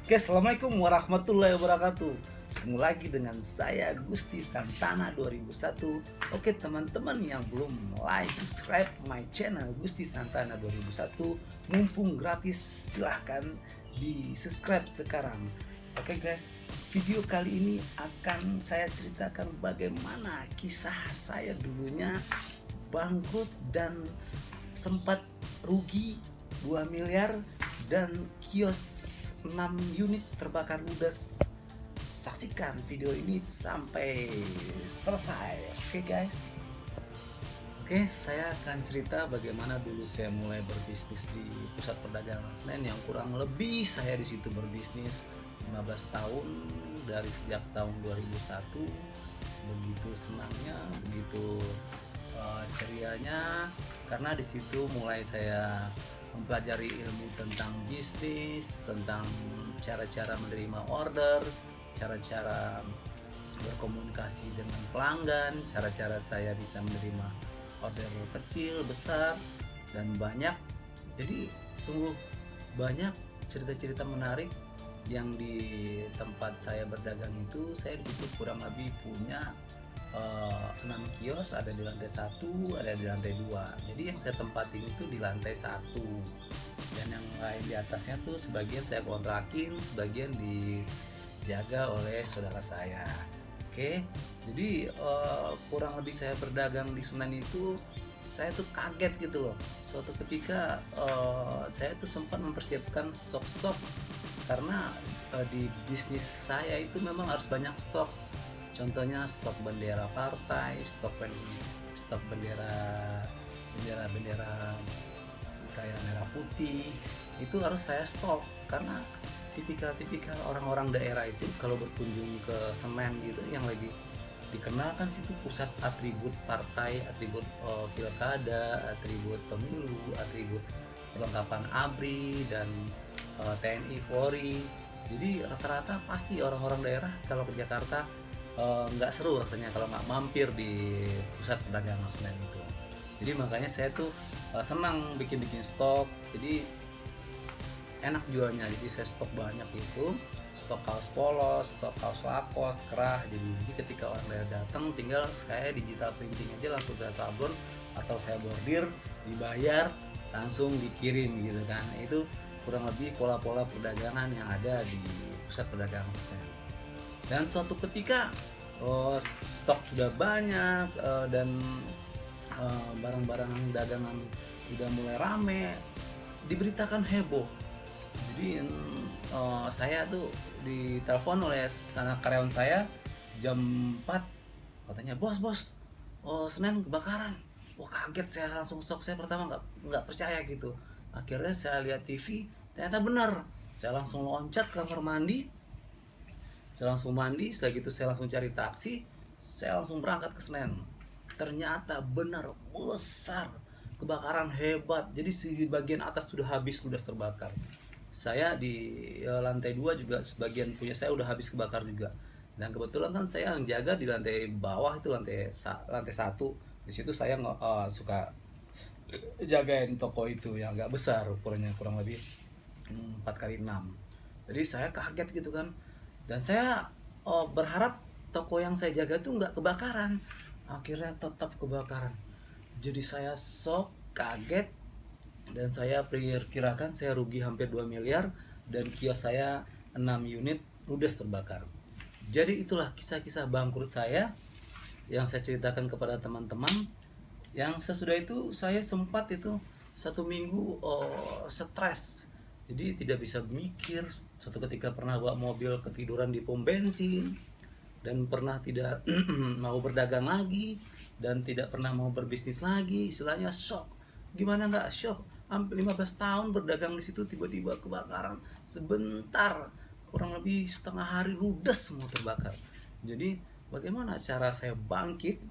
Oke, assalamualaikum warahmatullahi wabarakatuh. Ketemu lagi dengan saya Gusti Santana 2001. Oke, teman-teman yang belum like subscribe my channel Gusti Santana 2001, mumpung gratis, silahkan di subscribe sekarang. Oke guys, video kali ini akan saya ceritakan bagaimana kisah saya dulunya bangkrut dan sempat rugi 2 miliar dan kios 6 unit terbakar ludes. Saksikan video ini sampai selesai. Oke guys. Oke, saya akan cerita bagaimana dulu saya mulai berbisnis di pusat perdagangan Senen, yang kurang lebih saya di situ berbisnis 15 tahun, dari sejak tahun 2001. Begitu senangnya, begitu cerianya, karena di situ mulai saya mempelajari ilmu tentang bisnis, tentang cara-cara menerima order, cara-cara berkomunikasi dengan pelanggan, cara-cara saya bisa menerima order kecil, besar, dan banyak. Jadi sungguh banyak cerita-cerita menarik yang di tempat saya berdagang itu. Saya di situ kurang lebih punya 6 kios, ada di lantai 1, ada di lantai 2. Jadi yang saya tempatin itu di lantai 1, dan yang lain di atasnya tuh sebagian saya kontrakin, sebagian dijaga oleh saudara saya. Oke, jadi kurang lebih saya berdagang di Senen itu, saya tuh kaget gitu loh. Suatu ketika saya tuh sempat mempersiapkan stok-stok, karena di bisnis saya itu memang harus banyak stok. Contohnya stok bendera partai, stok bendera kayak merah putih, itu harus saya stok, karena tipikal orang-orang daerah itu kalau berkunjung ke Senen gitu, yang lagi dikenal kan situ pusat atribut partai, atribut pilkada, atribut pemilu, atribut perlengkapan ABRI dan TNI Polri. Jadi rata-rata pasti orang-orang daerah kalau ke Jakarta nggak seru rasanya kalau nggak mampir di pusat perdagangan Senen itu. Jadi makanya saya tuh senang bikin stok, jadi enak jualnya. Jadi saya stok banyak itu, stok kaos polos, stok kaos lakos, kerah. Jadi ketika orang daerah datang, tinggal saya digital printing aja, langsung saya sablon atau saya bordir, dibayar, langsung dikirim gitu kan. Itu kurang lebih pola-pola perdagangan yang ada di pusat perdagangan Senen. Dan suatu ketika stok sudah banyak dan barang-barang dagangan udah mulai rame, diberitakan heboh. Jadi saya tuh ditelepon oleh anak karyawan saya jam 4, katanya bos Senen kebakaran. Wah, kaget saya, langsung shock. Saya pertama nggak percaya gitu. Akhirnya saya lihat TV, ternyata benar. Saya langsung loncat ke kamar mandi, saya langsung mandi, setelah gitu saya langsung cari taksi, saya langsung berangkat ke Senen. Ternyata benar, besar, kebakaran hebat. Jadi si bagian atas sudah habis, sudah terbakar. Saya di lantai 2 juga sebagian punya saya udah habis kebakar juga. Dan kebetulan kan saya yang jaga di lantai bawah itu, lantai 1. Di situ saya suka jagain toko itu yang agak besar, ukurannya kurang lebih 4 kali 6. Jadi saya kaget gitu kan, dan saya berharap toko yang saya jaga tuh nggak kebakaran. Akhirnya tetap kebakaran. Jadi saya shock, kaget, dan saya perkirakan saya rugi hampir 2 miliar, dan kios saya 6 unit ludes terbakar. Jadi itulah kisah-kisah bangkrut saya yang saya ceritakan kepada teman-teman. Yang sesudah itu saya sempat itu 1 minggu stres, jadi tidak bisa mikir. Suatu ketika pernah bawa mobil ketiduran di pom bensin, dan pernah tidak mau berdagang lagi, dan tidak pernah mau berbisnis lagi. Istilahnya shock. Gimana nggak shock? Hampir 15 tahun berdagang di situ, tiba-tiba kebakaran sebentar, kurang lebih setengah hari ludes semua terbakar. Jadi bagaimana cara saya bangkit?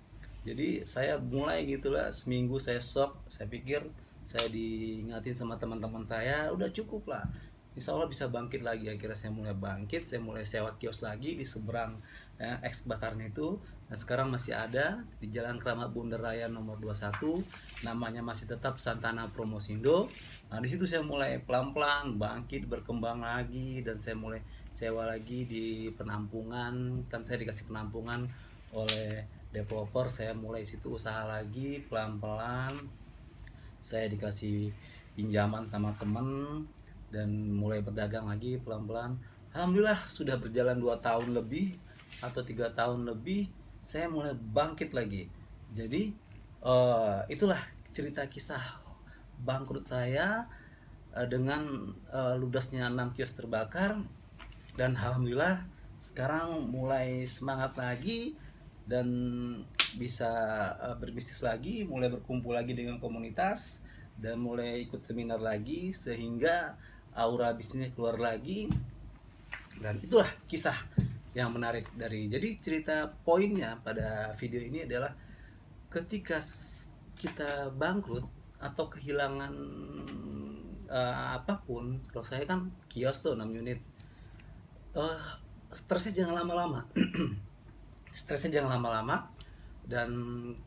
Jadi saya mulai gitulah, seminggu saya shock. Saya pikir, saya diingatin sama teman-teman saya, udah cukup lah, insya Allah bisa bangkit lagi. Akhirnya saya mulai bangkit, saya mulai sewa kios lagi di seberang ex bakarnya itu. Dan sekarang masih ada di Jalan Keramat Bundaran Raya nomor 21, namanya masih tetap Santana Promosindo. Nah, di situ saya mulai pelan-pelan bangkit, berkembang lagi, dan saya mulai sewa lagi di penampungan. Kan saya dikasih penampungan oleh developer, saya mulai situ usaha lagi pelan-pelan. Saya dikasih pinjaman sama temen dan mulai berdagang lagi pelan-pelan. Alhamdulillah sudah berjalan 2 tahun lebih atau 3 tahun lebih, saya mulai bangkit lagi. Jadi itulah cerita kisah bangkrut saya dengan ludasnya 6 kios terbakar. Dan alhamdulillah sekarang mulai semangat lagi dan bisa berbisnis lagi, mulai berkumpul lagi dengan komunitas dan mulai ikut seminar lagi, sehingga aura bisnisnya keluar lagi. Dan itulah kisah yang menarik dari, jadi cerita poinnya pada video ini adalah ketika kita bangkrut atau kehilangan apapun. Kalau saya kan kios tuh 6 unit, eh stresnya jangan lama-lama. Stresnya jangan lama-lama, dan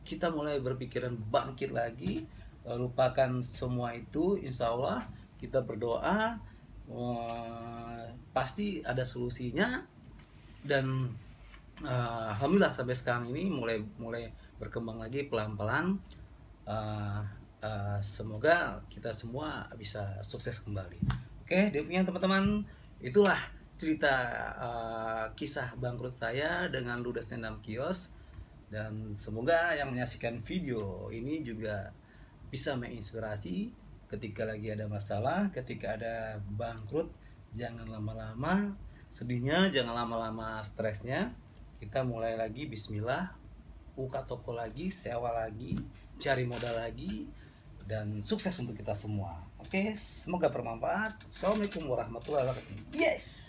kita mulai berpikiran bangkit lagi, lupakan semua itu. Insya Allah kita berdoa, pasti ada solusinya. Dan alhamdulillah sampai sekarang ini mulai berkembang lagi pelan-pelan. Semoga kita semua bisa sukses kembali. Oke, demikian teman-teman, itulah cerita kisah bangkrut saya dengan ludasnya 6 kios. Dan semoga yang menyaksikan video ini juga bisa menginspirasi ketika lagi ada masalah, ketika ada bangkrut. Jangan lama-lama sedihnya, jangan lama-lama stresnya. Kita mulai lagi, bismillah, buka toko lagi, sewa lagi, cari modal lagi, dan sukses untuk kita semua. Oke, semoga bermanfaat. Assalamualaikum warahmatullahi wabarakatuh. Yes.